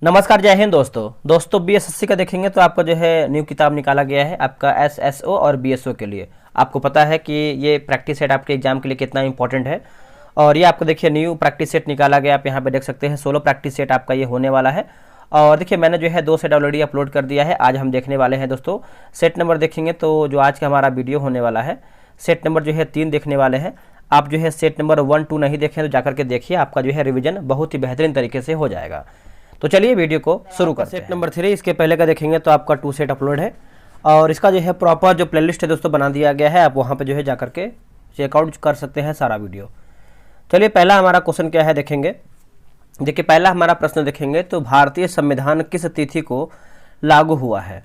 नमस्कार, जय हिंद दोस्तों बीएसएससी का देखेंगे तो आपका जो है न्यू किताब निकाला गया है आपका एसएसओ और बीएसओ के लिए। आपको पता है कि ये प्रैक्टिस सेट आपके एग्जाम के लिए कितना इंपॉर्टेंट है और ये आपको देखिए न्यू प्रैक्टिस सेट निकाला गया। आप यहाँ पे देख सकते हैं 16 प्रैक्टिस सेट आपका ये होने वाला है। और देखिए मैंने जो है 2 सेट ऑलरेडी अपलोड कर दिया है। आज हम देखने वाले हैं दोस्तों सेट नंबर देखेंगे तो जो आज का हमारा वीडियो होने वाला है सेट नंबर जो है 3 देखने वाले हैं। आप जो है सेट नंबर 1, 2 नहीं देखें तो जाकर के देखिए, आपका जो है रिविजन बहुत ही बेहतरीन तरीके से हो जाएगा। तो चलिए वीडियो को शुरू करते हैं। सेट नंबर 3 इसके पहले का देखेंगे तो आपका 2 सेट अपलोड है और इसका जो है प्रॉपर जो प्लेलिस्ट है दोस्तों बना दिया गया है। आप वहाँ पे जो है जाकर के चेकआउट कर सकते हैं सारा वीडियो। चलिए पहला हमारा क्वेश्चन क्या है देखेंगे। देखिए पहला हमारा प्रश्न देखेंगे तो भारतीय संविधान किस तिथि को लागू हुआ है।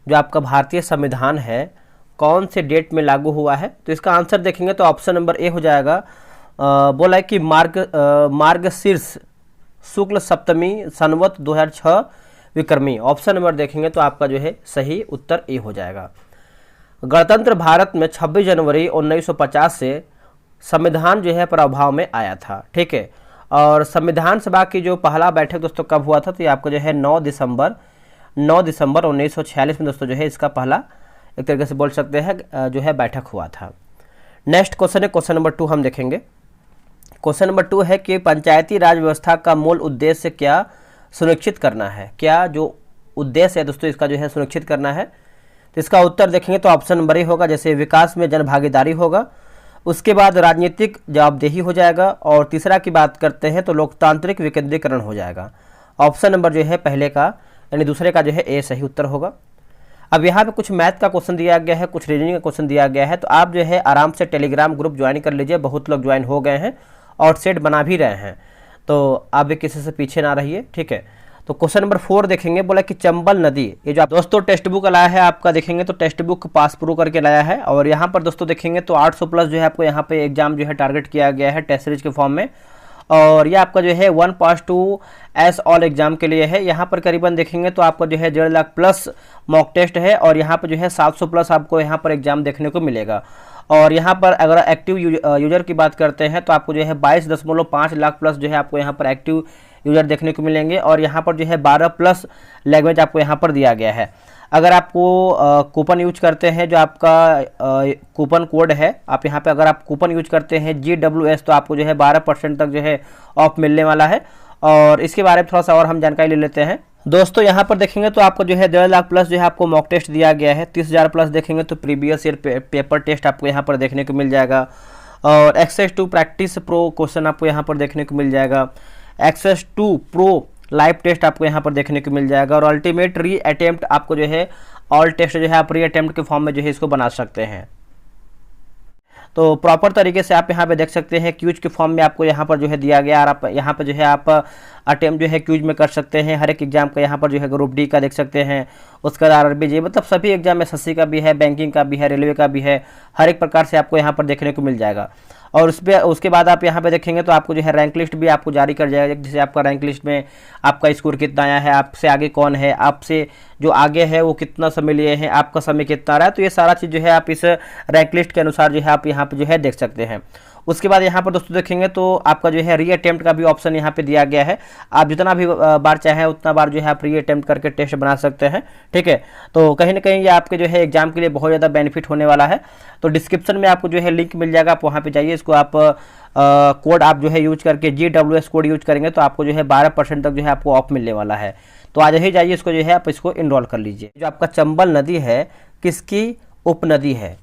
जो आपका भारतीय संविधान है कौन से डेट में लागू हुआ है, तो इसका आंसर देखेंगे तो ऑप्शन नंबर ए हो जाएगा। बोला है कि मार्गशीर्ष शुक्ल सप्तमी संवत 2006 विक्रमी। ऑप्शन नंबर देखेंगे तो आपका जो है सही उत्तर ए हो जाएगा। गणतंत्र भारत में 26 जनवरी 1950 से संविधान जो है प्रभाव में आया था, ठीक है। और संविधान सभा की जो पहला बैठक दोस्तों कब हुआ था, तो ये आपका जो है 9 दिसंबर 1946 में दोस्तों जो है इसका पहला एक तरीके से बोल सकते हैं जो है बैठक हुआ था। नेक्स्ट क्वेश्चन है क्वेश्चन नंबर 2 हम देखेंगे। क्वेश्चन नंबर 2 है कि पंचायती राज व्यवस्था का मूल उद्देश्य क्या सुनिश्चित करना है। क्या जो उद्देश्य है दोस्तों इसका जो है सुनिश्चित करना है, तो इसका उत्तर देखेंगे तो ऑप्शन नंबर ए होगा। जैसे विकास में जन भागीदारी होगा, उसके बाद राजनीतिक जवाबदेही हो जाएगा और तीसरा की बात करते हैं तो लोकतांत्रिक विकेंद्रीकरण हो जाएगा। ऑप्शन नंबर जो है पहले का यानी दूसरे का जो है ए सही उत्तर होगा। अब यहाँ पे कुछ मैथ का क्वेश्चन दिया गया है, कुछ रीजनिंग का क्वेश्चन दिया गया है, तो आप जो है आराम से टेलीग्राम ग्रुप ज्वाइन कर लीजिए। बहुत लोग ज्वाइन हो गए हैं और सेट बना भी रहे हैं, तो आप भी किसी से पीछे ना रहिए, ठीक है। तो क्वेश्चन नंबर 4 देखेंगे। बोला कि चंबल नदी, ये जो दोस्तों टेक्स्ट बुक लाया है आपका देखेंगे तो टेक्स्ट बुक पास प्रूव करके लाया है। और यहाँ पर दोस्तों देखेंगे तो 800 प्लस जो है आपको यहाँ पे एग्जाम जो है टारगेट किया गया है टेस्ट सीरीज के फॉर्म में। और ये आपका जो है 1 पास 2 एस ऑल एग्जाम के लिए है। यहाँ पर करीबन देखेंगे तो आपका जो है 1.5 लाख प्लस मॉक टेस्ट है और यहाँ पर जो है 700 प्लस आपको यहाँ पर एग्जाम देखने को मिलेगा। और यहाँ पर अगर एक्टिव यूजर की बात करते हैं तो आपको जो है 22.5 लाख प्लस जो है आपको यहाँ पर एक्टिव यूजर देखने को मिलेंगे। और यहाँ पर जो है 12 प्लस लैंग्वेज आपको यहाँ पर दिया गया है। अगर आपको कूपन यूज करते हैं, जो आपका कूपन कोड है, आप यहाँ पे अगर आप कूपन यूज करते हैं GWS, तो आपको जो है 12% तक जो है ऑफ मिलने वाला है। और इसके बारे में थोड़ा सा और हम जानकारी ले लेते हैं दोस्तों। यहाँ पर देखेंगे तो आपको जो है 1.5 लाख प्लस जो है आपको मॉक टेस्ट दिया गया है। 30,000 प्लस देखेंगे तो प्रीवियस ईयर पेपर टेस्ट आपको यहाँ पर देखने को मिल जाएगा। और access to practice pro question आपको यहाँ पर देखने को मिल जाएगा। Access to pro live test आपको यहाँ पर देखने को मिल जाएगा। और अल्टीमेट री अटेम्प्ट आपको जो है ऑल टेस्ट जो है आप री अटेम्प्ट के फॉर्म में जो है इसको बना सकते हैं। तो प्रॉपर तरीके से आप यहाँ पे देख सकते हैं क्यूज के फॉर्म में आपको यहाँ पर जो है दिया गया। और आप यहाँ पे जो है आप अटेम्प्ट जो है क्यूज में कर सकते हैं। हर एक एग्जाम का यहाँ पर जो है ग्रुप डी का देख सकते हैं, उसका RRBJ, मतलब सभी एग्जाम SSC का भी है, बैंकिंग का भी है, रेलवे का भी है, हर एक प्रकार से आपको यहाँ पर देखने को मिल जाएगा। और उसके बाद आप यहाँ पे देखेंगे तो आपको जो है रैंक लिस्ट भी आपको जारी कर जाएगा। जैसे आपका रैंक लिस्ट में आपका स्कोर कितना आया है, आपसे आगे कौन है, आपसे जो आगे है वो कितना समय लिए हैं, आपका समय कितना रहा है, तो ये सारा चीज़ जो है आप इस रैंक लिस्ट के अनुसार जो है आप यहाँ पे जो है देख सकते हैं। उसके बाद यहाँ पर दोस्तों देखेंगे तो आपका जो है री अटेम्प्ट का भी ऑप्शन यहाँ पे दिया गया है। आप जितना भी बार चाहें उतना बार जो है आप री अटेम्प्ट करके टेस्ट बना सकते हैं, ठीक है। तो कहीं ना कहीं ये आपके जो है एग्जाम के लिए बहुत ज़्यादा बेनिफिट होने वाला है। तो डिस्क्रिप्शन में आपको जो है लिंक मिल जाएगा, आप वहाँ पे जाइए। इसको आप कोड आप जो है यूज करके GWS कोड यूज करेंगे तो आपको जो है 12% तक जो है आपको ऑफ मिलने वाला है। तो आज ही जाइए, इसको जो है आप इसको इनरोल कर लीजिए। जो आपका चंबल नदी है किसकी उपनदी है।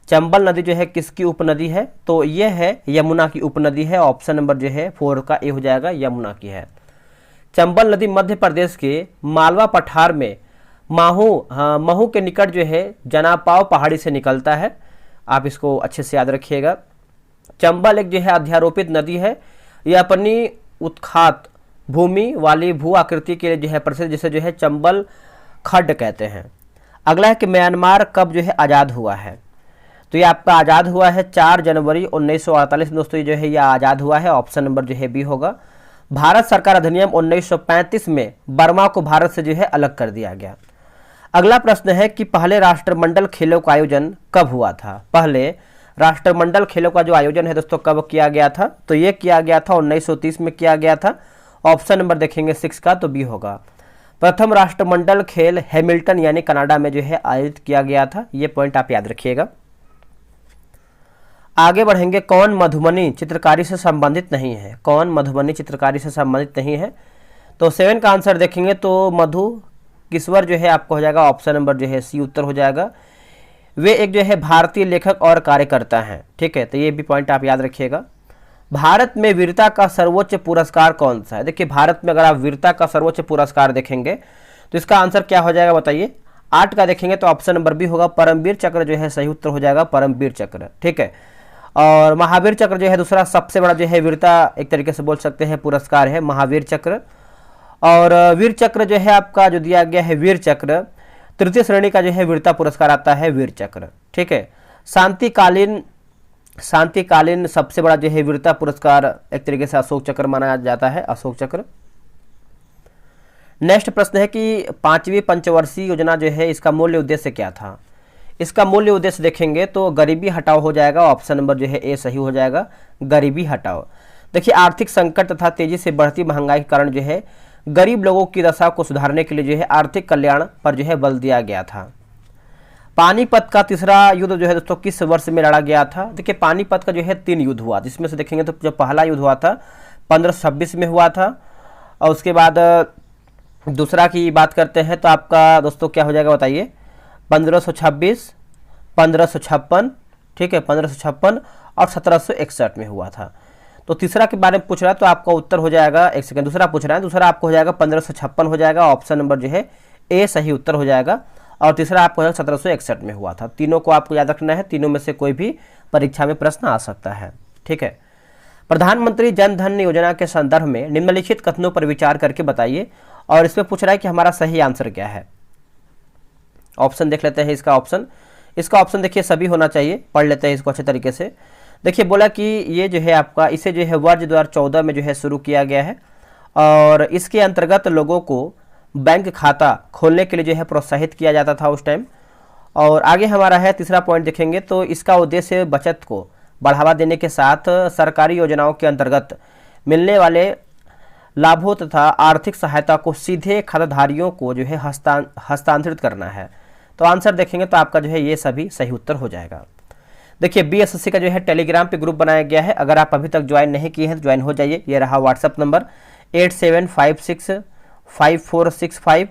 चंबल नदी जो है किसकी उपनदी है, तो ये है यमुना की उपनदी है। ऑप्शन नंबर जो है 4 का ए हो जाएगा, यमुना की है। चंबल नदी मध्य प्रदेश के मालवा पठार में महू के निकट जो है जनापाव पहाड़ी से निकलता है। आप इसको अच्छे से याद रखिएगा। चंबल एक जो है अध्यारोपित नदी है। यह अपनी उत्खात भूमि वाली भू आकृति के लिए जो है प्रसिद्ध, जिसे जो है चंबल खड्ड कहते हैं। अगला है कि म्यांमार कब जो है आज़ाद हुआ है, तो ये आपका आज़ाद हुआ है 4 जनवरी 1948 में दोस्तों ये जो है ये आज़ाद हुआ है। ऑप्शन नंबर जो है बी होगा। भारत सरकार अधिनियम 1935 में बर्मा को भारत से जो है अलग कर दिया गया। अगला प्रश्न है कि पहले राष्ट्रमंडल खेलों का आयोजन कब हुआ था। पहले राष्ट्रमंडल खेलों का जो आयोजन है दोस्तों कब किया गया था, तो ये किया गया था 1930 में किया गया था। ऑप्शन नंबर देखेंगे 6 का तो बी होगा। प्रथम राष्ट्रमंडल खेल हैमिल्टन यानी कनाडा में जो है आयोजित किया गया था, ये पॉइंट आप याद रखिएगा। आगे बढ़ेंगे, कौन मधुबनी चित्रकारी से संबंधित नहीं है? कौन मधुबनी चित्रकारी से संबंधित नहीं है? तो 7 का आंसर देखेंगे तो मधु किश्वर जो है आपको हो जाएगा ऑप्शन नंबर जो है सी उत्तर हो जाएगा। वे एक जो है भारतीय लेखक और कार्यकर्ता हैं, ठीक है, तो ये भी पॉइंट आप याद रखिएगा। भारत में वीरता का सर्वोच्च पुरस्कार कौन सा है? देखिए भारत में अगर आप वीरता का सर्वोच्च पुरस्कार देखेंगे तो इसका आंसर क्या हो जाएगा बताइए। 8 का देखेंगे तो ऑप्शन नंबर बी होगा, परमवीर चक्र जो है सही उत्तर हो जाएगा, परमवीर चक्र, ठीक है। और महावीर चक्र जो है दूसरा सबसे बड़ा जो है वीरता एक तरीके से बोल सकते हैं पुरस्कार है महावीर चक्र। और वीर चक्र जो है आपका जो दिया गया है वीर चक्र, तृतीय श्रेणी का जो है वीरता पुरस्कार आता है वीर चक्र, ठीक है। शांतिकालीन सबसे बड़ा जो है वीरता पुरस्कार एक तरीके से अशोक चक्र माना जाता है, अशोक चक्र। नेक्स्ट प्रश्न है कि 5वीं पंचवर्षीय योजना जो है इसका मूल्य उद्देश्य क्या था? इसका मूल्य उद्देश्य देखेंगे तो गरीबी हटाओ हो जाएगा, ऑप्शन नंबर जो है ए सही हो जाएगा, गरीबी हटाओ। देखिए आर्थिक संकट तथा तेजी से बढ़ती महंगाई के कारण जो है गरीब लोगों की दशा को सुधारने के लिए जो है आर्थिक कल्याण पर जो है बल दिया गया था। पानीपत का तीसरा युद्ध जो है दोस्तों किस वर्ष में लड़ा गया था? देखिए पानीपत का जो है 3 युद्ध हुआ, जिसमें से देखेंगे तो जो पहला युद्ध हुआ था 1526 में हुआ था, और उसके बाद दूसरा की बात करते हैं तो आपका दोस्तों क्या हो जाएगा बताइए, 1526, 1556, ठीक है, 1556 और 1761 में हुआ था। तो तीसरा के बारे में पूछ रहा है तो आपका उत्तर हो जाएगा, एक सेकंड, दूसरा पूछ रहा है, दूसरा आपको हो जाएगा 1556 हो जाएगा, ऑप्शन नंबर जो है ए सही उत्तर हो जाएगा। और तीसरा आपको 1761 में हुआ था। तीनों को आपको याद रखना है, तीनों में से कोई भी परीक्षा में प्रश्न आ सकता है, ठीक है। प्रधानमंत्री जन धन योजना के संदर्भ में निम्नलिखित कथनों पर विचार करके बताइए, और इसमें पूछ रहा है कि हमारा सही आंसर क्या है। ऑप्शन देख लेते हैं इसका ऑप्शन देखिए सभी होना चाहिए, पढ़ लेते हैं इसको अच्छे तरीके से। देखिए बोला कि ये जो है आपका इसे जो है वर्ष 2014 में जो है शुरू किया गया है, और इसके अंतर्गत लोगों को बैंक खाता खोलने के लिए जो है प्रोत्साहित किया जाता था उस टाइम। और आगे हमारा है तीसरा पॉइंट देखेंगे तो इसका उद्देश्य बचत को बढ़ावा देने के साथ सरकारी योजनाओं के अंतर्गत मिलने वाले लाभों तथा आर्थिक सहायता को सीधे खाताधारियों को जो है हस्तांतरित करना है। तो आंसर देखेंगे तो आपका जो है ये सभी सही उत्तर हो जाएगा। देखिए BSSC का जो है टेलीग्राम पे ग्रुप बनाया गया है, अगर आप अभी तक ज्वाइन नहीं किए हैं तो ज्वाइन हो जाइए। ये रहा व्हाट्सअप नंबर 87565465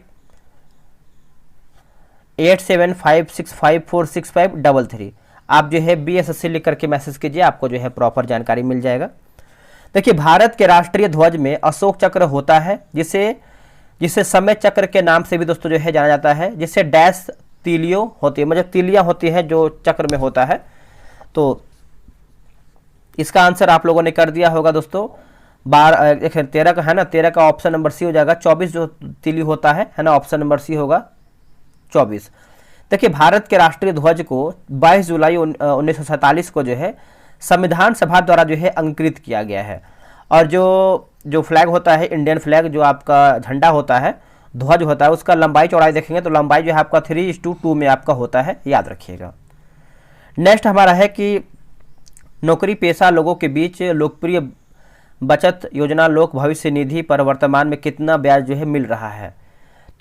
8756546533। आप जो है BSSC लिख करके मैसेज कीजिए, आपको जो है प्रॉपर जानकारी मिल जाएगा। देखिए भारत के राष्ट्रीय ध्वज में अशोक चक्र होता है, जिसे समय चक्र के नाम से भी दोस्तों जो है जाना जाता है, जिससे डैश तीलियों होती है, मतलब तीलियां होती हैं जो चक्र में होता है। तो इसका आंसर आप लोगों ने कर दिया होगा दोस्तों। 13 का है ना, 13 का ऑप्शन नंबर सी हो जाएगा। 24 जो तीली होता है ना, ऑप्शन नंबर सी होगा 24। देखिए भारत के राष्ट्रीय ध्वज को 22 जुलाई 1947 को जो है संविधान सभा द्वारा जो है अंकित किया गया है। और जो फ्लैग होता है, इंडियन फ्लैग, जो आपका झंडा होता है, ध्वज होता है, उसका लंबाई चौड़ाई देखेंगे तो लंबाई जो है आपका 3:2 में आपका होता है, याद रखिएगा। नेक्स्ट हमारा है कि नौकरी पेशा लोगों के बीच लोकप्रिय बचत योजना लोक भविष्य निधि पर वर्तमान में कितना ब्याज जो है मिल रहा है?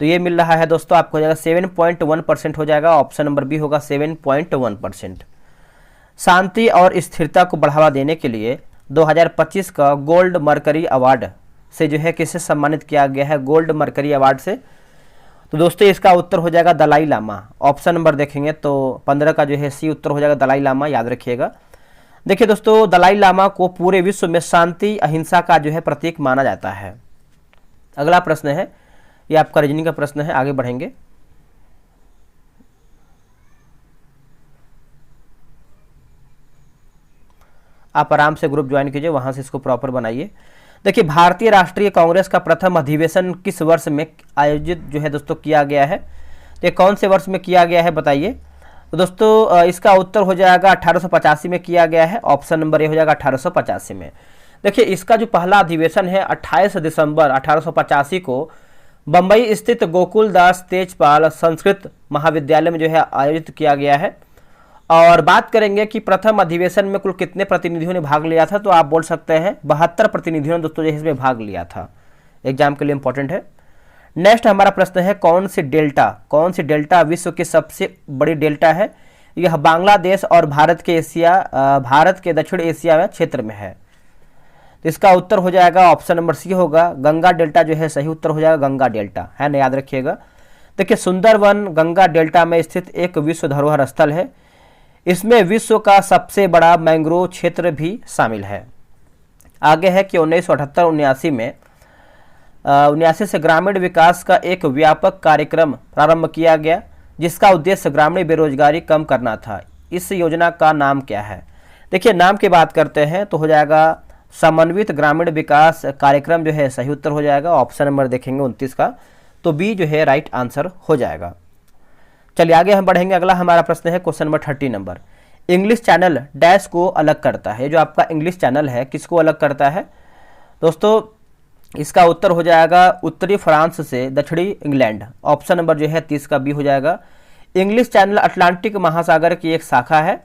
तो ये मिल रहा है दोस्तों आपको हो जाएगा 7.1% हो जाएगा, ऑप्शन नंबर बी होगा 7.1%। शांति और स्थिरता को बढ़ावा देने के लिए 2025 का गोल्ड मरकरी अवार्ड से जो है किसे सम्मानित किया गया है? गोल्ड मरकरी अवार्ड से। तो दोस्तों इसका उत्तर हो जाएगा दलाई लामा। ऑप्शन नंबर देखेंगे तो 15 का जो है सी उत्तर हो जाएगा दलाई लामा, याद रखिएगा। देखिए दोस्तों दलाई लामा को पूरे विश्व में शांति अहिंसा का जो है प्रतीक माना जाता है। अगला प्रश्न है, ये आपका रीजनिंग का प्रश्न है, आगे बढ़ेंगे। आप आराम से ग्रुप ज्वाइन कीजिए, वहां से इसको प्रॉपर बनाइए। देखिए भारतीय राष्ट्रीय कांग्रेस का प्रथम अधिवेशन किस वर्ष में आयोजित जो है दोस्तों किया गया है? ये कौन से वर्ष में किया गया है बताइए? तो दोस्तों इसका उत्तर हो जाएगा 1885 में किया गया है, ऑप्शन नंबर ए हो जाएगा 1885 में। देखिए इसका जो पहला अधिवेशन है 28 दिसंबर 1885 को बम्बई स्थित गोकुल दास तेजपाल संस्कृत महाविद्यालय में जो है आयोजित किया गया है। और बात करेंगे कि प्रथम अधिवेशन में कुल कितने प्रतिनिधियों ने भाग लिया था, तो आप बोल सकते हैं 72 प्रतिनिधियों ने दोस्तों जो इसमें भाग लिया था। एग्जाम के लिए इंपॉर्टेंट है। नेक्स्ट हमारा प्रश्न है कौन सी डेल्टा विश्व की सबसे बड़ी डेल्टा है? यह बांग्लादेश और भारत के दक्षिण एशिया में क्षेत्र में है। तो इसका उत्तर हो जाएगा ऑप्शन नंबर सी होगा, गंगा डेल्टा जो है सही उत्तर हो जाएगा, गंगा डेल्टा है ना, याद रखिएगा। देखिए सुंदरवन गंगा डेल्टा में स्थित एक विश्व धरोहर स्थल है। इसमें विश्व का सबसे बड़ा मैंग्रोव क्षेत्र भी शामिल है। आगे है कि 1978-79 में 79 से ग्रामीण विकास का एक व्यापक कार्यक्रम प्रारंभ किया गया जिसका उद्देश्य ग्रामीण बेरोजगारी कम करना था। इस योजना का नाम क्या है? देखिए नाम की बात करते हैं तो हो जाएगा समन्वित ग्रामीण विकास कार्यक्रम जो है सही उत्तर हो जाएगा, ऑप्शन नंबर देखेंगे 29 का, तो बी जो है राइट आंसर हो जाएगा। चलिए आगे हम बढ़ेंगे। अगला हमारा प्रश्न है question number 30 number, English channel dash को अलग करता है। जो आपका इंग्लिश चैनल है किसको अलग करता है दोस्तों? इसका उत्तर हो जाएगा उत्तरी फ्रांस से दक्षिणी इंग्लैंड, ऑप्शन नंबर जो है 30 का बी हो जाएगा। इंग्लिश चैनल अटलांटिक महासागर की एक शाखा है।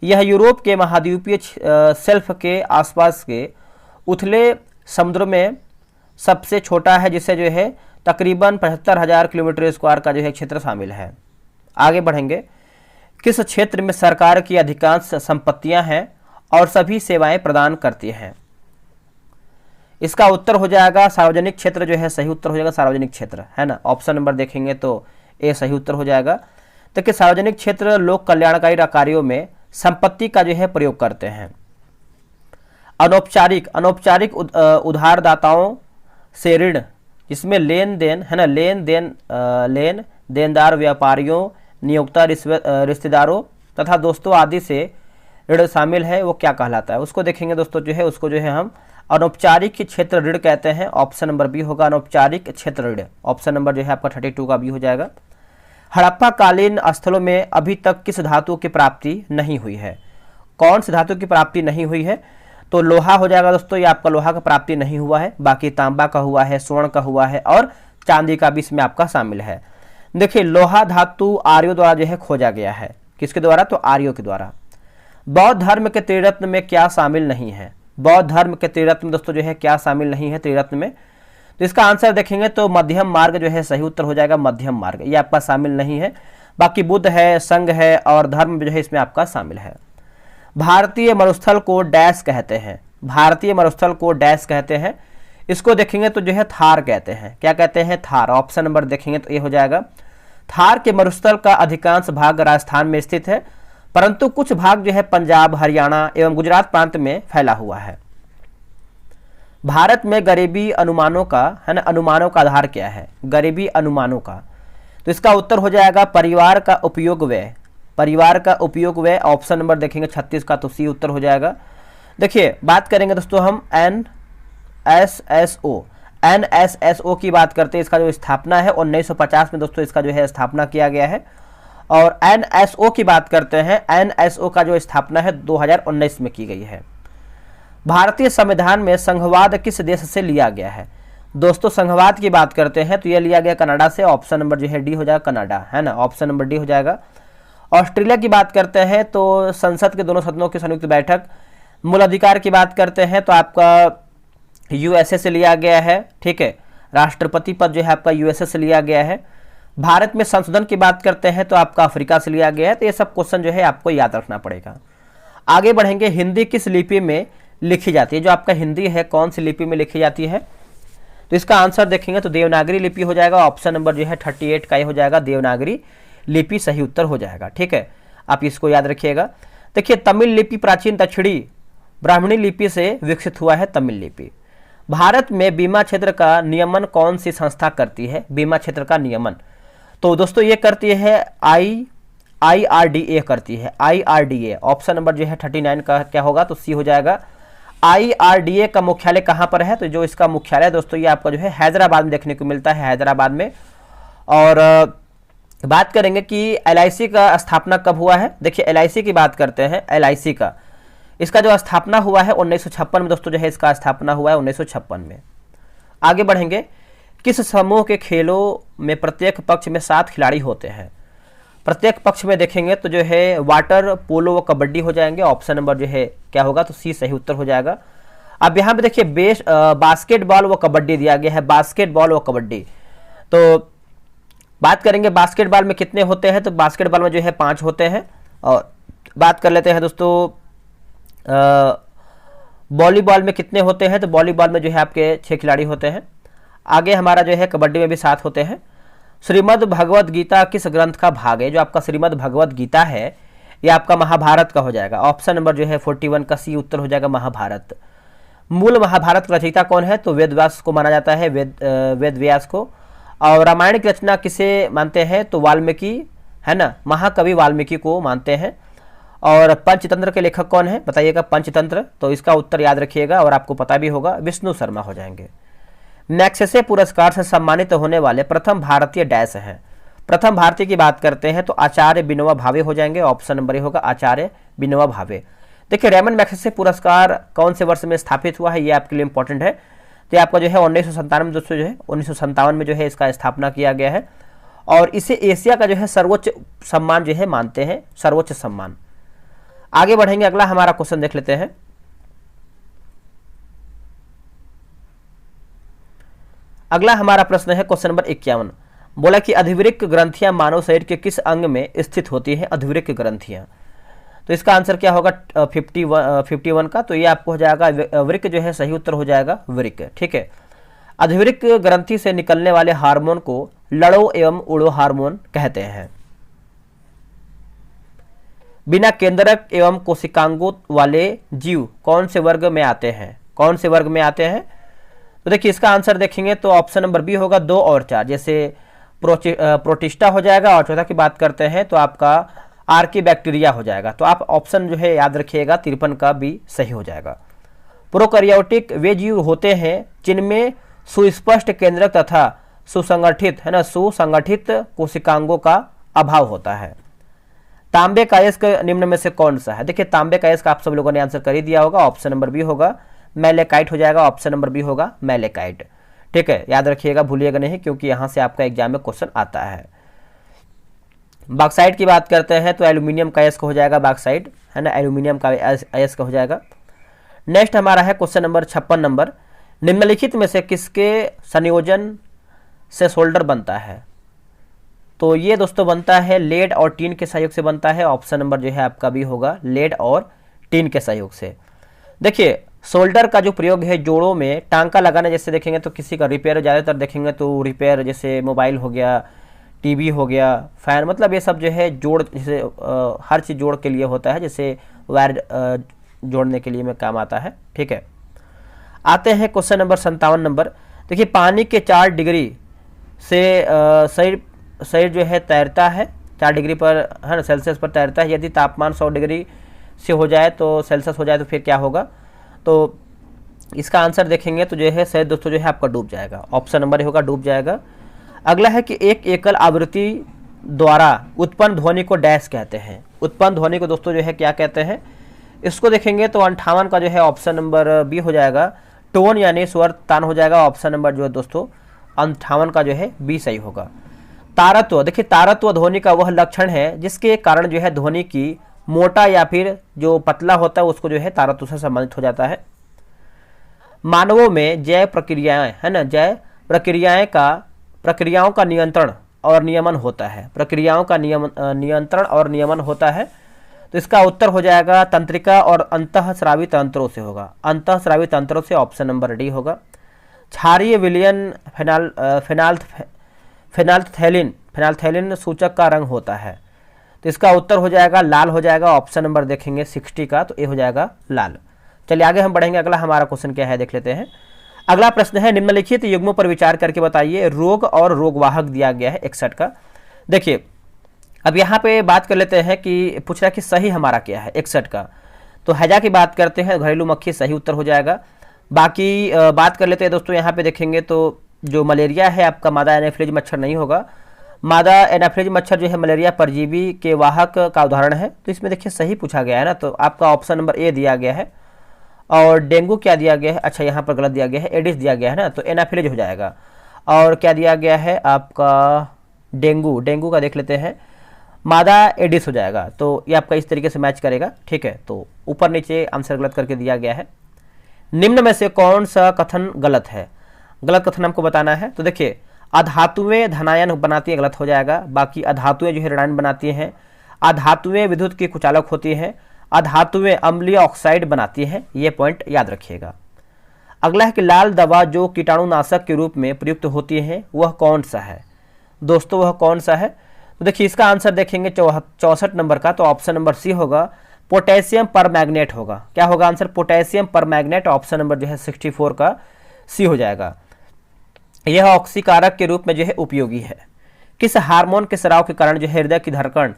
यह यूरोप के महाद्वीपीय शेल्फ के आसपास के उथले समुद्र में सबसे छोटा है, जिसे जो है तकरीबन 75,000 किलोमीटर स्क्वायर का जो है क्षेत्र शामिल है। आगे बढ़ेंगे, किस क्षेत्र में सरकार की अधिकांश संपत्तियां हैं और सभी सेवाएं प्रदान करती हैं? इसका उत्तर हो जाएगा सार्वजनिक क्षेत्र जो है सही उत्तर हो जाएगा, सार्वजनिक क्षेत्र है ना, ऑप्शन नंबर देखेंगे तो ए सही उत्तर हो जाएगा। देखिए सार्वजनिक क्षेत्र लोक कल्याणकारी कार्यों में संपत्ति का जो है प्रयोग करते हैं। अनौपचारिक उधारदाताओं से ऋण, जिसमें लेन देन है ना, लेन देनदार व्यापारियों, नियोक्ता, रिश्तेदारों तथा दोस्तों आदि से ऋण शामिल है, वो क्या कहलाता है? उसको देखेंगे दोस्तों जो है, उसको जो है हम अनौपचारिक क्षेत्र ऋण कहते हैं, ऑप्शन नंबर बी होगा अनौपचारिक क्षेत्र ऋण, ऑप्शन नंबर जो है आपका 32 का बी हो जाएगा। हड़प्पा कालीन स्थलों में अभी तक किस धातु की प्राप्ति नहीं हुई है? कौन सी धातु की प्राप्ति नहीं हुई है? तो लोहा हो जाएगा दोस्तों, ये आपका लोहा का प्राप्ति नहीं हुआ है, बाकी तांबा का हुआ है, स्वर्ण का हुआ है और चांदी का भी इसमें आपका शामिल है। देखिए लोहा धातु आर्यों द्वारा जो है खोजा गया है, किसके द्वारा? तो आर्यों के द्वारा। बौद्ध धर्म के त्रिरत्न में क्या शामिल नहीं है? बौद्ध धर्म के त्रिरत्न दोस्तों जो है क्या शामिल नहीं है त्रिरत्न में? तो इसका आंसर देखेंगे तो मध्यम मार्ग जो है सही उत्तर हो जाएगा, मध्यम मार्ग, ये आपका शामिल नहीं है। बाकी बुद्ध है, संघ है और धर्म जो है इसमें आपका शामिल है। भारतीय मरुस्थल को डैश कहते हैं? भारतीय मरुस्थल को डैश कहते हैं? इसको देखेंगे तो जो है थार कहते हैं। क्या कहते हैं? थार, ऑप्शन नंबर देखेंगे तो ये हो जाएगा। थार के मरुस्थल का अधिकांश भाग राजस्थान में स्थित है, परंतु कुछ भाग जो है पंजाब, हरियाणा एवं गुजरात प्रांत में फैला हुआ है। भारत में गरीबी अनुमानों का है ना, अनुमानों का आधार क्या है? गरीबी अनुमानों का, तो इसका उत्तर हो जाएगा परिवार का उपयोग व्यय, परिवार का उपयोग व्यय, ऑप्शन नंबर देखेंगे 36 का, तो सी उत्तर हो जाएगा। देखिए बात करेंगे दोस्तों हम एनएसएसओ की बात करते हैं। इसका जो स्थापना है 1950 में दोस्तों इसका जो है स्थापना किया गया है। और एनएसओ की बात करते हैं, एनएसओ का जो स्थापना है 2019 में की गई है। भारतीय संविधान में संघवाद किस देश से लिया गया है? दोस्तों संघवाद की बात करते हैं तो यह लिया गया कनाडा से, ऑप्शन नंबर जो है डी हो जाएगा, कनाडा है ना, ऑप्शन नंबर डी हो जाएगा। ऑस्ट्रेलिया की बात करते हैं तो संसद के दोनों सदनों की संयुक्त बैठक। मूल अधिकार की बात करते हैं तो आपका यूएसए से लिया गया है, ठीक है। राष्ट्रपति पद जो है आपका यूएसए से लिया गया है। भारत में संशोधन की बात करते हैं तो आपका अफ्रीका से लिया गया है। तो ये सब क्वेश्चन जो है आपको याद रखना पड़ेगा। आगे बढ़ेंगे, हिंदी किस लिपि में लिखी जाती है? जो आपका हिंदी है कौन सी लिपि में लिखी जाती है? तो इसका आंसर देखेंगे तो देवनागरी लिपि हो जाएगा, ऑप्शन नंबर जो है 38 का ही हो जाएगा, देवनागरी लिपि सही उत्तर हो जाएगा, ठीक है। आप इसको याद रखिएगा। देखिए तमिल लिपि प्राचीन दक्षिणी ब्राह्मणी लिपि से विकसित हुआ है, तमिल लिपि। भारत में बीमा क्षेत्र का नियमन कौन सी संस्था करती है? बीमा क्षेत्र का नियमन तो दोस्तों ये करती है IRDA करती है, IRDA, ऑप्शन नंबर जो है 39 का क्या होगा? तो सी हो जाएगा। IRDA का मुख्यालय कहाँ पर है? तो जो इसका मुख्यालय दोस्तों ये आपका जो है हैदराबाद में देखने को मिलता है, हैदराबाद में। और बात करेंगे कि LIC का स्थापना कब हुआ है? देखिए LIC की बात करते हैं, LIC का इसका जो स्थापना हुआ है 1956 में दोस्तों जो है इसका स्थापना हुआ है 1956 में। आगे बढ़ेंगे, किस समूह के खेलों में प्रत्येक पक्ष में 7 खिलाड़ी होते हैं? प्रत्येक पक्ष में देखेंगे तो जो है वाटर पोलो व कबड्डी हो जाएंगे, ऑप्शन नंबर जो है क्या होगा? तो सी सही उत्तर हो जाएगा। अब यहाँ पे देखिए बास्केटबॉल व कबड्डी दिया गया है, बास्केटबॉल व कबड्डी। तो बात करेंगे बास्केटबॉल में कितने होते हैं, तो बास्केटबॉल में जो है 5 होते हैं। और बात कर लेते हैं दोस्तों वॉलीबॉल में कितने होते हैं, तो वॉलीबॉल में जो है आपके 6 खिलाड़ी होते हैं। आगे हमारा जो है कबड्डी में भी 7 होते हैं। श्रीमद् भगवद गीता किस ग्रंथ का भाग है, जो आपका श्रीमद् भगवद गीता है ये आपका महाभारत का हो जाएगा। ऑप्शन नंबर जो है 41 का सी उत्तर हो जाएगा महाभारत। मूल महाभारत का रचयिता कौन है, तो वेद व्यास को माना जाता है, वेद व्यास को। और रामायण की रचना किसे मानते हैं, तो वाल्मीकि, है ना, महाकवि वाल्मीकि को मानते हैं। और पंचतंत्र के लेखक कौन है बताइएगा, पंचतंत्र, तो इसका उत्तर याद रखिएगा और आपको पता भी होगा, विष्णु शर्मा हो जाएंगे। मैग्सेसे पुरस्कार से सम्मानित होने वाले प्रथम भारतीय डैश हैं। प्रथम भारतीय की बात करते हैं तो आचार्य विनोबा भावे हो जाएंगे। ऑप्शन नंबर ए होगा आचार्य विनोबा भावे। देखिए रेमन मैग्सेसे पुरस्कार कौन से वर्ष में स्थापित हुआ है, ये आपके लिए इंपॉर्टेंट है। तो आपका जो है 1957 दोस्तों जो है 1957 में जो है इसका स्थापना किया गया है। और इसे एशिया का जो है सर्वोच्च सम्मान जो है मानते हैं, सर्वोच्च सम्मान। आगे बढ़ेंगे, अगला हमारा क्वेश्चन देख लेते हैं। अगला हमारा प्रश्न है क्वेश्चन नंबर 51। बोला कि अधिवृक्क ग्रंथियां मानव शरीर के किस अंग में स्थित होती हैं, अधिवृक्क ग्रंथियां। तो इसका आंसर क्या होगा 51 का, तो ये आपको हो जाएगा वृक्क जो है सही उत्तर हो जाएगा वृक्क, ठीक है। अधिवृक्क ग्रंथि से निकलने वाले हार्मोन को लड़ो एवं उड़ो हार्मोन कहते हैं। बिना केंद्रक एवं कोशिकांगों वाले जीव कौन से वर्ग में आते हैं, कौन से वर्ग में आते हैं। तो देखिए इसका आंसर देखेंगे तो ऑप्शन नंबर बी होगा 2 और 4, जैसे प्रोटिस्टा हो जाएगा। और चौथा की बात करते हैं तो आपका आर्की बैक्टीरिया हो जाएगा। तो आप ऑप्शन जो है याद रखिएगा 53 का भी सही हो जाएगा। प्रोकैरियोटिक वे जीव होते हैं जिनमें सुस्पष्ट केंद्रक तथा सुसंगठित, है ना, सुसंगठित कोशिकांगों का अभाव होता है। तांबे का अयस्क निम्न में से कौन सा है। देखिए तांबे का अयस्क आप सब लोगों ने आंसर कर ही दिया होगा, ऑप्शन नंबर बी होगा मैलेकाइट हो जाएगा। ऑप्शन नंबर बी होगा मैलेकाइट, ठीक है, याद रखिएगा, भूलिएगा नहीं, क्योंकि यहां से आपका एग्जाम में क्वेश्चन आता है। बॉक्साइट की बात करते हैं तो एल्यूमिनियम का अयस्क हो जाएगा बॉक्साइट, है ना, एल्यूमिनियम का अयस्क हो जाएगा। नेक्स्ट हमारा है क्वेश्चन नंबर 56 नंबर। निम्नलिखित में से किसके संयोजन से सोल्डर बनता है। तो ये दोस्तों बनता है लेड और टीन के सहयोग से बनता है। ऑप्शन नंबर जो है आपका भी होगा लेड और टीन के सहयोग से। देखिए सोल्डर का जो प्रयोग है जोड़ों में टांका लगाने, जैसे देखेंगे तो किसी का रिपेयर ज़्यादातर देखेंगे तो रिपेयर, जैसे मोबाइल हो गया, टीवी हो गया, फैन, मतलब ये सब जो है जोड़, जैसे हर चीज़ जोड़ के लिए होता है, जैसे वायर जोड़ने के लिए में काम आता है, ठीक है। आते हैं क्वेश्चन नंबर 57 नंबर। देखिए पानी के 4 डिग्री से शरीर जो है तैरता है, 4 डिग्री पर, है ना, सेल्सियस पर तैरता है। यदि तापमान 100 डिग्री से हो जाए तो सेल्सियस हो जाए तो फिर क्या होगा। तो इसका आंसर देखेंगे तो जो है शायद दोस्तों जो है आपका डूब जाएगा। ऑप्शन नंबर होगा डूब जाएगा। अगला है कि एक एकल आवृत्ति द्वारा उत्पन्न ध्वनि को डैश कहते हैं। उत्पन्न ध्वनि को दोस्तों जो है क्या कहते हैं, इसको देखेंगे तो 58 का जो है ऑप्शन नंबर बी हो जाएगा, टोन यानी स्वर तान हो जाएगा। ऑप्शन नंबर जो है दोस्तों 58 का जो है बी सही होगा। तारत्व, देखिए तारत्व ध्वनि का वह लक्षण है जिसके कारण जो है ध्वनि की मोटा या फिर जो पतला होता है उसको जो है तारत्व से संबंधित हो जाता है। मानवों में जैव प्रक्रियाएं, है ना, जैव प्रक्रियाओं का नियंत्रण और नियमन होता है। प्रक्रियाओं का नियंत्रण और नियमन होता है। तो इसका उत्तर हो जाएगा तंत्रिका और अंतःस्रावी तंत्रों से होगा। अंतःस्रावी तंत्रों से ऑप्शन नंबर डी होगा। क्षारीय विलयन फेनाल्थैलिन सूचक का रंग होता है। तो इसका उत्तर हो जाएगा लाल हो जाएगा। ऑप्शन नंबर देखेंगे 60 का, तो ये हो जाएगा लाल। चलिए आगे हम बढ़ेंगे। अगला हमारा क्वेश्चन क्या है देख लेते हैं। अगला प्रश्न है निम्नलिखित युग्मों पर विचार करके बताइए। रोग और रोगवाहक दिया गया है 61 का। देखिए अब यहाँ पे बात कर लेते हैं कि पूछ रहा है कि सही हमारा क्या है 61 का। तो हैजा की बात करते हैं, घरेलू मक्खी सही उत्तर हो जाएगा। बाकी बात कर लेते हैं दोस्तों, यहाँ पे देखेंगे तो जो मलेरिया है आपका मादा एनाफिलीज मच्छर नहीं होगा। मादा एनाफिलीज मच्छर जो है मलेरिया परजीवी के वाहक का उदाहरण है। तो इसमें देखिए सही पूछा गया है ना, तो आपका ऑप्शन नंबर ए दिया गया है। और डेंगू क्या दिया गया है, अच्छा यहाँ पर गलत दिया गया है, एडिस दिया गया है ना, तो एनाफिलीज हो जाएगा। और क्या दिया गया है आपका डेंगू का देख लेते हैं, मादा एडिस हो जाएगा। तो ये आपका इस तरीके से मैच करेगा, ठीक है। तो ऊपर नीचे आंसर गलत करके दिया गया है। निम्न में से कौन सा कथन गलत है? गलत कथन हमको बताना है। तो देखिए, अधातुएं धनायन बनाती है, गलत हो जाएगा। बाकी अधातुएं जो है ऋणायन बनाती हैं। अधातुएं विद्युत की कुचालक होती हैं। अधातुएं अम्लीय ऑक्साइड बनाती हैं। ये पॉइंट याद रखिएगा। अगला है कि लाल दवा जो कीटाणुनाशक के रूप में प्रयुक्त होती है वह कौन सा है? दोस्तों वह कौन सा है? तो देखिए, इसका आंसर देखेंगे 64 नंबर का, तो ऑप्शन नंबर सी होगा, पोटेशियम परमैंगनेट होगा। क्या होगा answer? Potassium permanganate. Option number जो है 64 का सी हो जाएगा। यह ऑक्सीकारक के रूप में जो है उपयोगी है। किस हार्मोन के स्राव के कारण जो है हृदय की धड़कन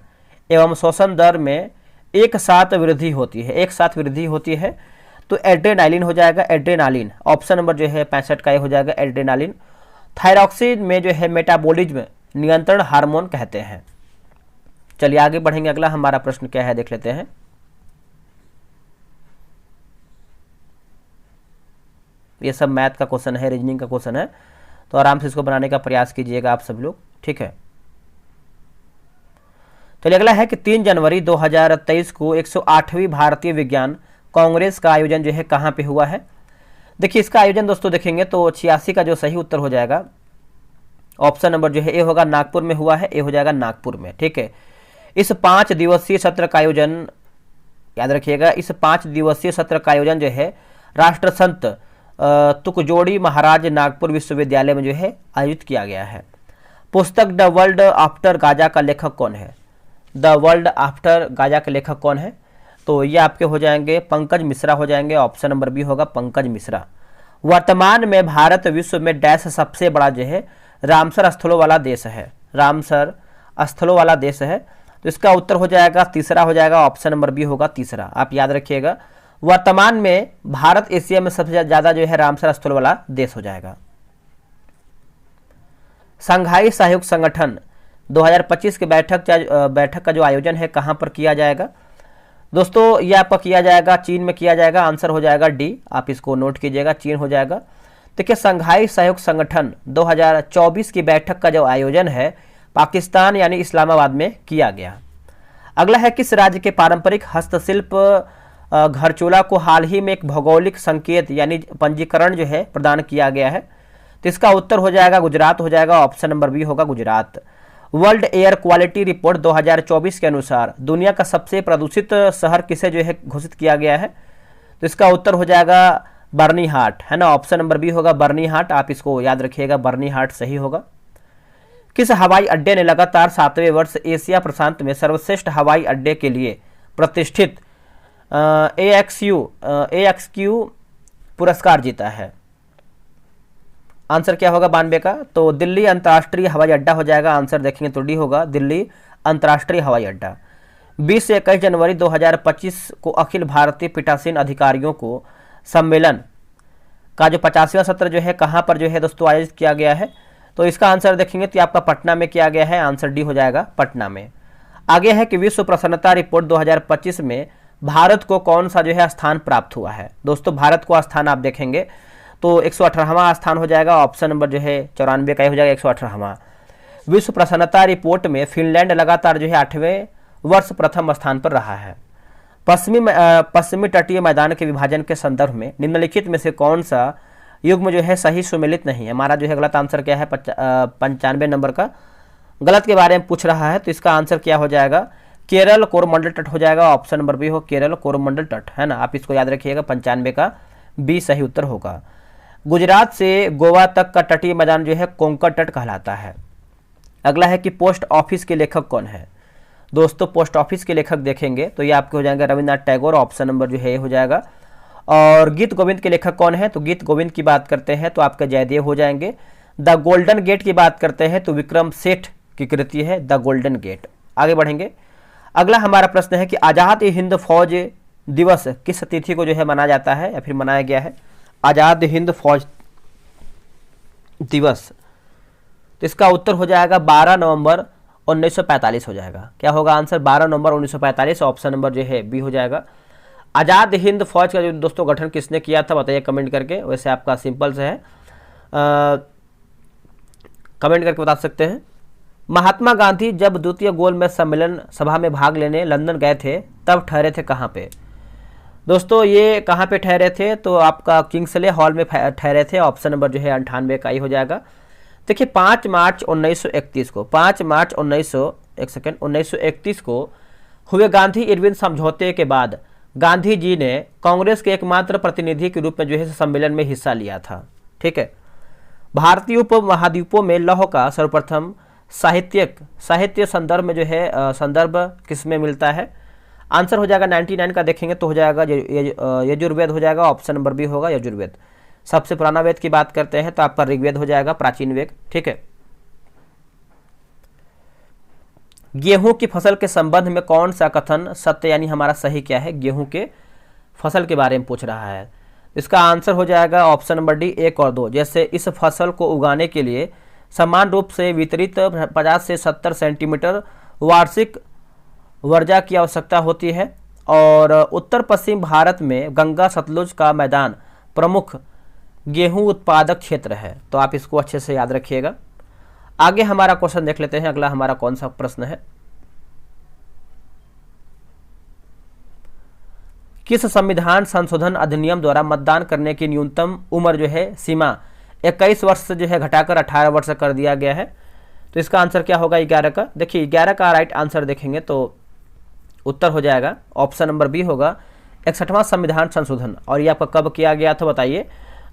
एवं श्वसन दर में एक साथ वृद्धि होती है? एक साथ वृद्धि होती है, तो एड्रेनालिन हो जाएगा। एड्रेनालिन ऑप्शन नंबर जो है 65 का ये हो जाएगा, एड्रेनालिन। थायरॉक्सिन में जो है मेटाबॉलिज्म नियंत्रण हार्मोन कहते हैं। चलिए आगे बढ़ेंगे। अगला हमारा प्रश्न क्या है देख लेते हैं। ये सब मैथ का क्वेश्चन है, रीजनिंग का क्वेश्चन है, तो आराम से इसको बनाने का प्रयास कीजिएगा आप सब लोग, ठीक है। चलिए अगला है कि 3 जनवरी 2023 को 108वीं भारतीय विज्ञान कांग्रेस का आयोजन जो है कहाँ पे हुआ है? देखिए, इसका आयोजन दोस्तों देखेंगे तो 86 का जो सही उत्तर हो जाएगा, ऑप्शन नंबर जो है ए होगा, नागपुर में हुआ है। ए हो जाएगा नागपुर में, ठीक है। इस 5 दिवसीय सत्र का आयोजन याद रखिएगा, इस 5 दिवसीय सत्र का आयोजन जो है राष्ट्रसंत तुकजोड़ी महाराज नागपुर विश्वविद्यालय में जो है आयोजित किया गया है। पुस्तक द वर्ल्ड आफ्टर गाजा का लेखक कौन है? द वर्ल्ड आफ्टर गाजा के लेखक कौन है? तो ये आपके हो जाएंगे पंकज मिश्रा हो जाएंगे। ऑप्शन नंबर बी होगा, पंकज मिश्रा। वर्तमान में भारत विश्व में डैश सबसे बड़ा जो है रामसर स्थलों वाला देश है। रामसर स्थलों वाला देश है, तो इसका उत्तर हो जाएगा तीसरा हो जाएगा, ऑप्शन नंबर बी होगा तीसरा। आप याद रखिएगा, वर्तमान में भारत एशिया में सबसे ज्यादा जो है रामसर स्थल वाला देश हो जाएगा। संघाई सहयोग संगठन 2025 के बैठक का जो आयोजन है कहां पर किया जाएगा? दोस्तों ये आपका किया जाएगा चीन में किया जाएगा। आंसर हो जाएगा डी, आप इसको नोट कीजिएगा, चीन हो जाएगा। देखिए, संघाई सहयोग संगठन 2024 की बैठक का जो आयोजन है पाकिस्तान यानी इस्लामाबाद में किया गया। अगला है किस राज्य के पारंपरिक हस्तशिल्प घरचोला को हाल ही में एक भौगोलिक संकेत यानी पंजीकरण जो है प्रदान किया गया है? तो इसका उत्तर हो जाएगा गुजरात हो जाएगा। ऑप्शन नंबर बी होगा Gujarat. World air quality report 2024 के अनुसार दुनिया का सबसे प्रदूषित शहर किसे जो है घोषित किया गया है? तो इसका उत्तर हो जाएगा बर्नीहाट, है ना। ऑप्शन नंबर बी होगा बर्नीहाट। आप इसको याद रखिएगा, बर्नीहाट सही होगा। किस हवाई अड्डे ने लगातार 7वें वर्ष एशिया प्रशांत में सर्वश्रेष्ठ हवाई अड्डे के लिए प्रतिष्ठित AXQ पुरस्कार जीता है? आंसर क्या होगा 92 का? तो दिल्ली अंतर्राष्ट्रीय हवाई अड्डा हो जाएगा। आंसर देखेंगे तो डी होगा, दिल्ली अंतर्राष्ट्रीय हवाई अड्डा। 20 से 21 जनवरी 2025 को अखिल भारतीय पीठासीन अधिकारियों को सम्मेलन का जो 50वां सत्र जो है कहाँ पर जो है दोस्तों आयोजित किया गया है? तो इसका आंसर देखेंगे तो आपका पटना में किया गया है। आंसर डी हो जाएगा, पटना में। आगे है कि विश्व प्रसन्नता रिपोर्ट 2025 में भारत को कौन सा जो है स्थान प्राप्त हुआ है? दोस्तों भारत को स्थान आप देखेंगे तो 118वां स्थान हो जाएगा। ऑप्शन नंबर जो है 94 का हो जाएगा, 118वां। विश्व प्रसन्नता रिपोर्ट में फिनलैंड लगातार जो है 8वें वर्ष प्रथम स्थान पर रहा है। पश्चिमी तटीय मैदान के विभाजन के संदर्भ में निम्नलिखित में से कौन सा युग्म जो है सही सुमेलित नहीं है? हमारा जो है गलत आंसर क्या है? 95 नंबर का गलत के बारे में पूछ रहा है, तो इसका आंसर क्या हो जाएगा? केरल कोरोमंडल तट हो जाएगा। ऑप्शन नंबर बी हो, केरल कोरोमंडल तट, है ना। आप इसको याद रखिएगा, 95 का बी सही उत्तर होगा। गुजरात से गोवा तक का तटीय मैदान जो है कोंकण तट कहलाता है। अगला है कि पोस्ट ऑफिस के लेखक कौन है? दोस्तों पोस्ट ऑफिस के लेखक देखेंगे तो ये आपके हो जाएंगे रविन्द्रनाथ टैगोर। ऑप्शन नंबर जो है ये हो जाएगा। और गीत गोविंद के लेखक कौन है? तो गीत गोविंद की बात करते हैं तो आपके जयदेव हो जाएंगे। द गोल्डन गेट की बात करते हैं तो विक्रम सेठ की कृति है द गोल्डन गेट। आगे बढ़ेंगे। अगला हमारा प्रश्न है कि आज़ाद हिंद फौज दिवस किस तिथि को जो है मनाया जाता है या फिर मनाया गया है? आज़ाद हिंद फौज दिवस, तो इसका उत्तर हो जाएगा 12 नवंबर 1945 हो जाएगा। क्या होगा आंसर? 12 नवंबर 1945। ऑप्शन नंबर जो है बी हो जाएगा। आज़ाद हिंद फौज का जो दोस्तों गठन किसने किया था बताइए कमेंट करके। वैसे आपका सिंपल से है, कमेंट करके बता सकते हैं। महात्मा गांधी जब द्वितीय गोलमेज सम्मेलन सभा में भाग लेने लंदन गए थे तब ठहरे थे कहाँ पे? दोस्तों ये कहाँ पे ठहरे थे, तो आपका किंग्सले हॉल में ठहरे थे। ऑप्शन नंबर जो है 98 का ही हो जाएगा। देखिए 5 मार्च 1931 को, 5 मार्च 1931 को हुए गांधी इरविन समझौते के बाद गांधी जी ने कांग्रेस के एकमात्र प्रतिनिधि के रूप में जो है सम्मेलन में हिस्सा लिया था। ठीक है। भारतीय उपमहाद्वीपों में लौह का सर्वप्रथम साहित्य संदर्भ में जो है संदर्भ किस में मिलता है? आंसर हो जाएगा 99 का देखेंगे तो हो जाएगा यजुर्वेद हो जाएगा। ऑप्शन नंबर बी होगा यजुर्वेद। सबसे पुराना वेद की बात करते हैं तो आपका ऋग्वेद हो जाएगा, प्राचीन वेद। ठीक है। गेहूं की फसल के संबंध में कौन सा कथन सत्य यानी हमारा सही क्या है? गेहूं के फसल के बारे में पूछ रहा है। इसका आंसर हो जाएगा ऑप्शन नंबर डी 1 और 2। जैसे इस फसल को उगाने के लिए समान रूप से वितरित 50 से 70 सेंटीमीटर वार्षिक वर्जा की आवश्यकता होती है और उत्तर पश्चिम भारत में गंगा सतलुज का मैदान प्रमुख गेहूं उत्पादक क्षेत्र है। तो आप इसको अच्छे से याद रखिएगा। आगे हमारा क्वेश्चन देख लेते हैं। अगला हमारा कौन सा प्रश्न है? किस संविधान संशोधन अधिनियम द्वारा मतदान करने की न्यूनतम उम्र जो है सीमा 21 वर्ष से जो है घटाकर 18 वर्ष कर दिया गया है? तो इसका आंसर क्या होगा 11 का। देखिए 11 का राइट आंसर देखेंगे तो उत्तर हो जाएगा ऑप्शन नंबर बी होगा 61वां संविधान संशोधन। और ये आपका कब किया गया था बताइए?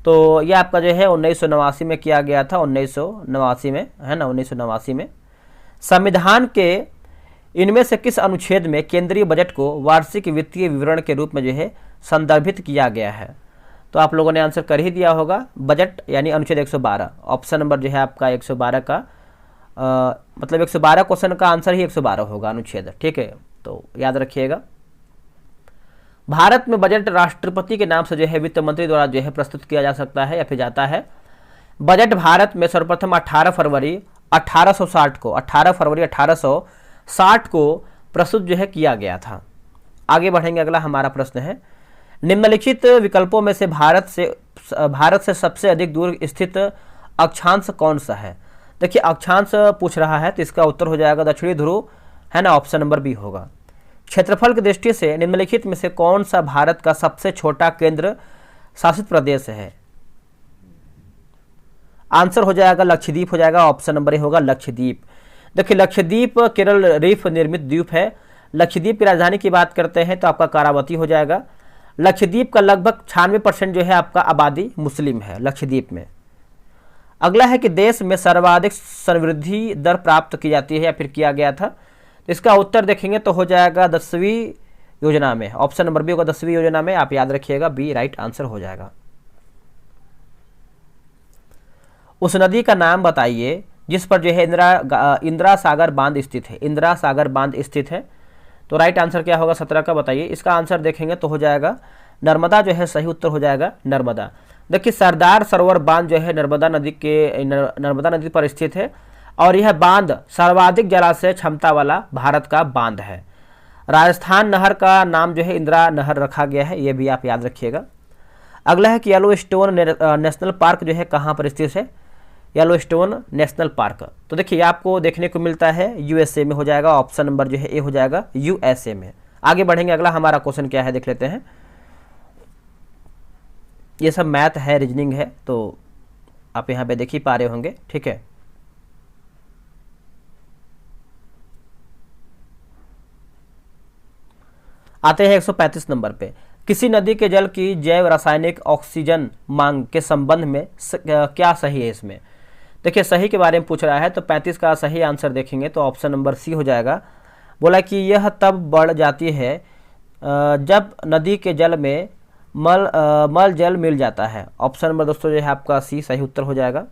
तो ये आपका जो है 1989 में किया गया था, 1989 में, है ना, 1989 में। संविधान के इनमें से किस अनुच्छेद में केंद्रीय बजट को वार्षिक वित्तीय विवरण के रूप में जो है संदर्भित किया गया है? तो आप लोगों ने आंसर कर ही दिया होगा, बजट यानी अनुच्छेद 112। ऑप्शन नंबर जो है आपका 112 का मतलब 112 क्वेश्चन का आंसर ही 112 होगा, अनुच्छेद। ठीक है, तो याद रखिएगा। भारत में बजट राष्ट्रपति के नाम से जो है वित्त मंत्री द्वारा जो है प्रस्तुत किया जा सकता है या फिर जाता है। बजट भारत में सर्वप्रथम 18 फरवरी 1860 को प्रस्तुत जो है किया गया था। आगे बढ़ेंगे। अगला हमारा प्रश्न है, निम्नलिखित विकल्पों में से भारत से सबसे अधिक दूर स्थित अक्षांश कौन सा है? देखिए अक्षांश पूछ रहा है तो इसका उत्तर हो जाएगा दक्षिणी ध्रुव, है ना, ऑप्शन नंबर बी होगा। क्षेत्रफल की दृष्टि से निम्नलिखित में से कौन सा भारत का सबसे छोटा केंद्र शासित प्रदेश है? आंसर हो जाएगा लक्षद्वीप हो जाएगा। ऑप्शन नंबर ए होगा लक्षद्वीप। देखिए लक्षद्वीप केरल रीफ निर्मित द्वीप है। लक्षद्वीप की राजधानी की बात करते हैं तो आपका कारावती हो जाएगा। लक्षद्वीप का लगभग 96% जो है आपका आबादी मुस्लिम है लक्षद्वीप में। अगला है कि देश में सर्वाधिक समृद्धि दर प्राप्त की जाती है या फिर किया गया था? तो इसका उत्तर देखेंगे तो हो जाएगा 10वीं योजना में। ऑप्शन नंबर बी होगा 10वीं योजना में। आप याद रखिएगा, बी राइट आंसर हो जाएगा। उस नदी का नाम बताइए जिस पर जो है इंदिरा सागर बांध स्थित है। इंदिरा सागर बांध स्थित है। तो राइट आंसर क्या होगा 17 का बताइए? इसका आंसर देखेंगे तो हो जाएगा नर्मदा जो है सही उत्तर हो जाएगा, नर्मदा। देखिए सरदार सरोवर बांध जो है नर्मदा नदी पर स्थित है और यह बांध सर्वाधिक जलाशय क्षमता वाला भारत का बांध है। राजस्थान नहर का नाम जो है इंदिरा नहर रखा गया है, यह भी आप याद रखिएगा। अगला है कि येलोस्टोन नेशनल पार्क जो है कहाँ पर स्थित है? येलोस्टोन नेशनल पार्क तो देखिए आपको देखने को मिलता है यूएसए में हो जाएगा। ऑप्शन नंबर जो है ए हो जाएगा यूएसए में। आगे बढ़ेंगे। अगला हमारा क्वेश्चन क्या है देख लेते हैं। ये सब मैथ है, रीजनिंग है, तो आप यहाँ पे देख ही पा रहे होंगे। ठीक है, आते हैं 135 नंबर पे। किसी नदी के जल की जैव रासायनिक ऑक्सीजन मांग के संबंध में क्या सही है? इसमें देखिए सही के बारे में पूछ रहा है तो 35 का सही आंसर देखेंगे तो ऑप्शन नंबर सी हो जाएगा। बोला कि यह तब बढ़ जाती है जब नदी के जल में मल जल मिल जाता है। ऑप्शन नंबर दोस्तों जो है आपका सी सही उत्तर हो जाएगा।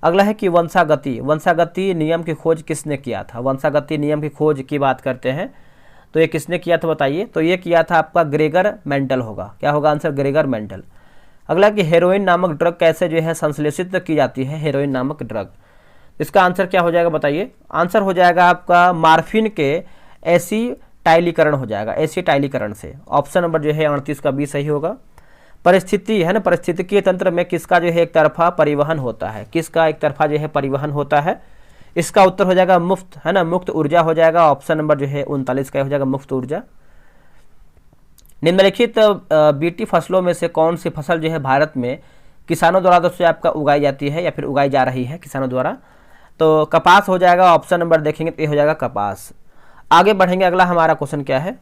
अगला है कि वंशागति नियम की खोज किसने किया था? वंशागति नियम की खोज की बात करते हैं तो ये किसने किया था बताइए? तो ये किया था आपका ग्रेगर मेंडल होगा। क्या होगा आंसर? Gregor Mendel. अगला कि हेरोइन नामक ड्रग कैसे जो है संश्लेषित की जाती है? हेरोइन नामक ड्रग, इसका आंसर क्या हो जाएगा बताइए? आंसर हो जाएगा आपका मार्फिन के एसिटाइलीकरण हो जाएगा, एसिटाइलीकरण से। ऑप्शन नंबर जो है 38 का बी सही होगा। परिस्थिति है ना, परिस्थितिकीय तंत्र में किसका जो है एक तरफा परिवहन होता है? किसका एक तरफा जो है परिवहन होता है? इसका उत्तर हो जाएगा मुफ्त, है ना, मुक्त ऊर्जा हो जाएगा। ऑप्शन नंबर जो है 39 का हो जाएगा मुफ्त ऊर्जा। निम्नलिखित बीटी फसलों में से कौन सी फसल जो है भारत में किसानों द्वारा दोस्तों आपका उगाई जाती है या फिर उगाई जा रही है किसानों द्वारा? तो कपास हो जाएगा, ऑप्शन नंबर देखेंगे तो ये हो जाएगा कपास। आगे बढ़ेंगे, अगला हमारा क्वेश्चन क्या है?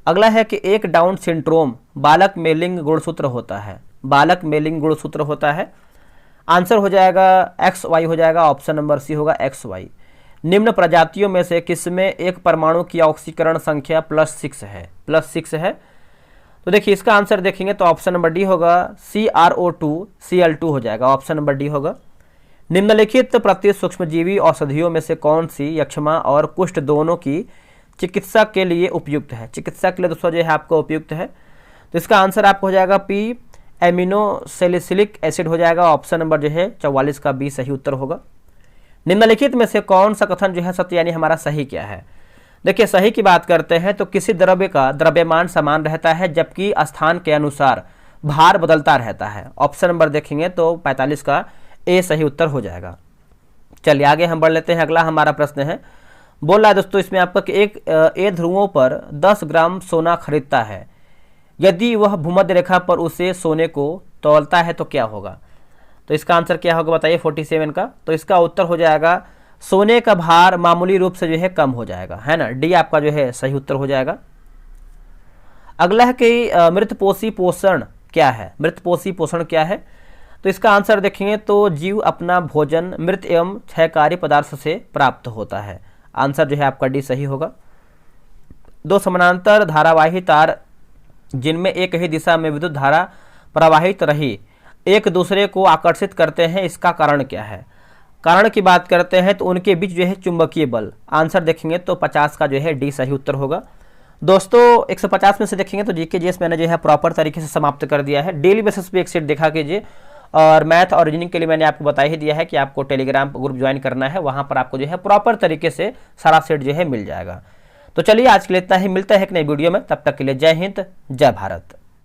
अगला है कि एक डाउन सिंड्रोम बालक में लिंग गुणसूत्र होता है। बालक में लिंग गुणसूत्र होता है, आंसर हो जाएगा XY हो जाएगा, ऑप्शन नंबर सी होगा XY। निम्न प्रजातियों में से किसमें एक परमाणु की ऑक्सीकरण संख्या +6 है? +6 है। तो देखिए इसका आंसर देखेंगे तो ऑप्शन नंबर डी होगा, CrO2 Cl2 हो जाएगा, ऑप्शन नंबर डी होगा। निम्नलिखित प्रति सूक्ष्मजीवी औषधियों में से कौन सी यक्ष्मा और कुष्ठ दोनों की चिकित्सा के लिए उपयुक्त है? चिकित्सा के लिए दोस्तों जो है आपको उपयुक्त है, तो इसका आंसर आपको हो जाएगा P एमिनोसैलिसिलिक एसिड हो जाएगा, ऑप्शन नंबर जो है 44 का बी सही उत्तर होगा। निम्नलिखित में से कौन सा कथन जो है सत्य यानी हमारा सही क्या है? देखिए सही की बात करते हैं तो किसी द्रव्य का द्रव्यमान समान रहता है जबकि स्थान के अनुसार भार बदलता रहता है, ऑप्शन नंबर देखेंगे तो 45 का ए सही उत्तर हो जाएगा। चलिए आगे हम बढ़ लेते हैं, अगला हमारा प्रश्न है, बोल रहा है दोस्तों इसमें आपका कि एक ए ध्रुवों पर 10 ग्राम सोना खरीदता है, यदि वह भूमध्य रेखा पर उसे सोने को तौलता है तो क्या होगा? तो इसका आंसर क्या होगा बताइए 47 का? तो इसका उत्तर हो जाएगा सोने का भार मामूली रूप से जो है कम हो जाएगा, है ना, डी आपका जो है सही उत्तर हो जाएगा। अगला है कि मृतपोषी पोषण क्या है? मृतपोषी पोषण क्या है? तो इसका आंसर देखेंगे तो जीव अपना भोजन मृत एवं क्षयकारी पदार्थ से प्राप्त होता है, आंसर जो है आपका डी सही होगा। दो समानांतर धारावाही तार जिनमें एक ही दिशा में विद्युत धारा प्रवाहित रही एक दूसरे को आकर्षित करते हैं, इसका कारण क्या है? कारण की बात करते हैं तो उनके बीच जो है चुंबकीय बल, आंसर देखेंगे तो 50 का जो है डी सही उत्तर होगा। दोस्तों 150 में से देखेंगे तो जीके जीएस मैंने जो है प्रॉपर तरीके से समाप्त कर दिया है। डेली बेसिस पे एक सेट देखा कीजिए, और मैथ और रीजनिंग के लिए मैंने आपको बता ही दिया है कि आपको टेलीग्राम ग्रुप ज्वाइन करना है, वहां पर आपको जो है प्रॉपर तरीके से सारा सेट जो है मिल जाएगा। तो चलिए आज के लिए इतना ही, मिलता है एक नई वीडियो में, तब तक के लिए जय हिंद जय भारत।